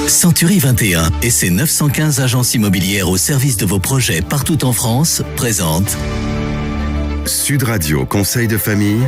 Century 21 et ses 915 agences immobilières au service de vos projets partout en France présentent Sud Radio Conseil de famille.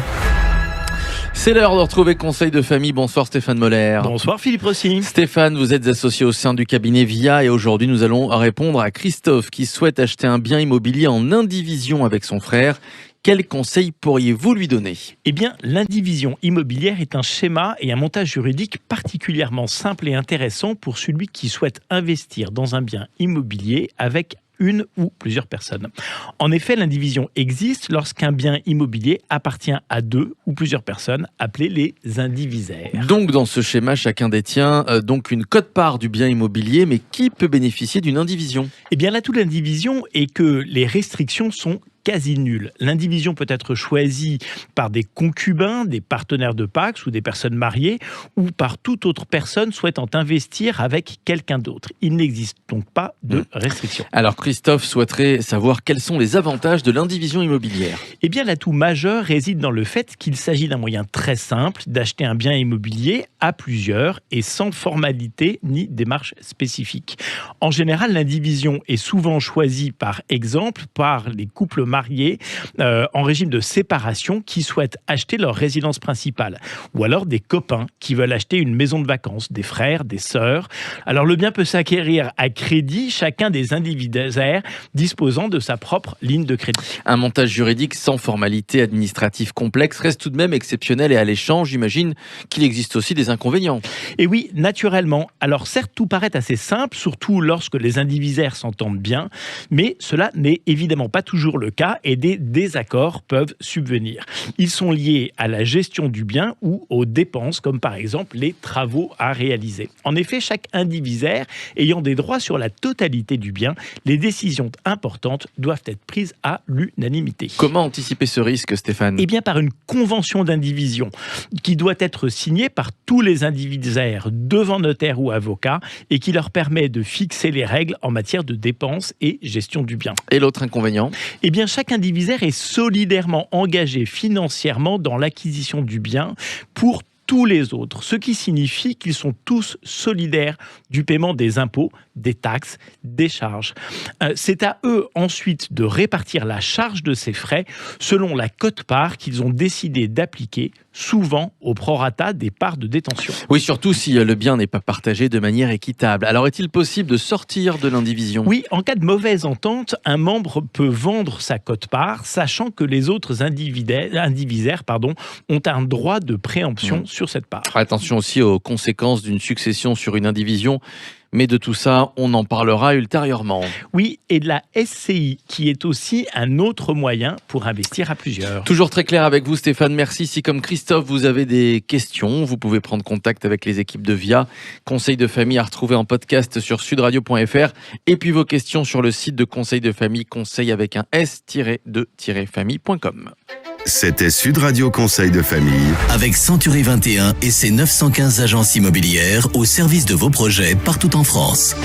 C'est l'heure de retrouver Conseil de famille. Bonsoir Stéphane Moller. Bonsoir Philippe Rossi. Stéphane, vous êtes associé au sein du cabinet VIA et aujourd'hui nous allons répondre à Christophe qui souhaite acheter un bien immobilier en indivision avec son frère. Quels conseils pourriez-vous lui donner ? Eh bien, l'indivision immobilière est un schéma et un montage juridique particulièrement simple et intéressant pour celui qui souhaite investir dans un bien immobilier avec une ou plusieurs personnes. En effet, l'indivision existe lorsqu'un bien immobilier appartient à deux ou plusieurs personnes, appelées les indivisaires. Donc dans ce schéma, chacun détient donc une quote-part du bien immobilier, mais qui peut bénéficier d'une indivision ? Eh bien, l'atout de l'indivision est que les restrictions sont quasi nul. L'indivision peut être choisie par des concubins, des partenaires de Pacs ou des personnes mariées ou par toute autre personne souhaitant investir avec quelqu'un d'autre. Il n'existe donc pas de restriction. Alors Christophe souhaiterait savoir quels sont les avantages de l'indivision immobilière. Eh bien, l'atout majeur réside dans le fait qu'il s'agit d'un moyen très simple d'acheter un bien immobilier à plusieurs et sans formalité ni démarche spécifique. En général, l'indivision est souvent choisie par exemple par les couples mariés en régime de séparation qui souhaitent acheter leur résidence principale ou alors des copains qui veulent acheter une maison de vacances, des frères, des sœurs. Alors le bien peut s'acquérir à crédit, chacun des indivisaires disposant de sa propre ligne de crédit. Un montage juridique sans formalité administrative complexe reste tout de même exceptionnel et alléchant. J'imagine qu'il existe aussi des inconvénients. Et oui, naturellement. Alors certes, tout paraît assez simple, surtout lorsque les indivisaires s'entendent bien, mais cela n'est évidemment pas toujours le cas et des désaccords peuvent subvenir. Ils sont liés à la gestion du bien ou aux dépenses, comme par exemple les travaux à réaliser. En effet, chaque indivisaire ayant des droits sur la totalité du bien, les décisions importantes doivent être prises à l'unanimité. Comment anticiper ce risque, Stéphane ? Eh bien, par une convention d'indivision qui doit être signée par tous les indivisaires devant notaire ou avocat et qui leur permet de fixer les règles en matière de dépenses et gestion du bien. Et l'autre inconvénient ? Eh bien, chaque indivisaire est solidairement engagé financièrement dans l'acquisition du bien pour tous les autres, ce qui signifie qu'ils sont tous solidaires du paiement des impôts, des taxes, des charges. C'est à eux ensuite de répartir la charge de ces frais selon la quote-part qu'ils ont décidé d'appliquer, souvent au prorata des parts de détention. Oui, surtout si le bien n'est pas partagé de manière équitable. Alors est-il possible de sortir de l'indivision ? Oui, en cas de mauvaise entente, un membre peut vendre sa quote-part, sachant que les autres indivisaires ont un droit de préemption sur cette part. Attention aussi aux conséquences d'une succession sur une indivision. Mais de tout ça, on en parlera ultérieurement. Oui, et de la SCI, qui est aussi un autre moyen pour investir à plusieurs. Toujours très clair avec vous, Stéphane. Merci. Si, comme Christophe, vous avez des questions, vous pouvez prendre contact avec les équipes de VIA. Conseil de famille à retrouver en podcast sur sudradio.fr. Et puis vos questions sur le site de Conseil de famille, conseil avec un s-de-famille.com. C'était Sud Radio Conseil de famille. avec Century 21 et ses 915 agences immobilières au service de vos projets partout en France.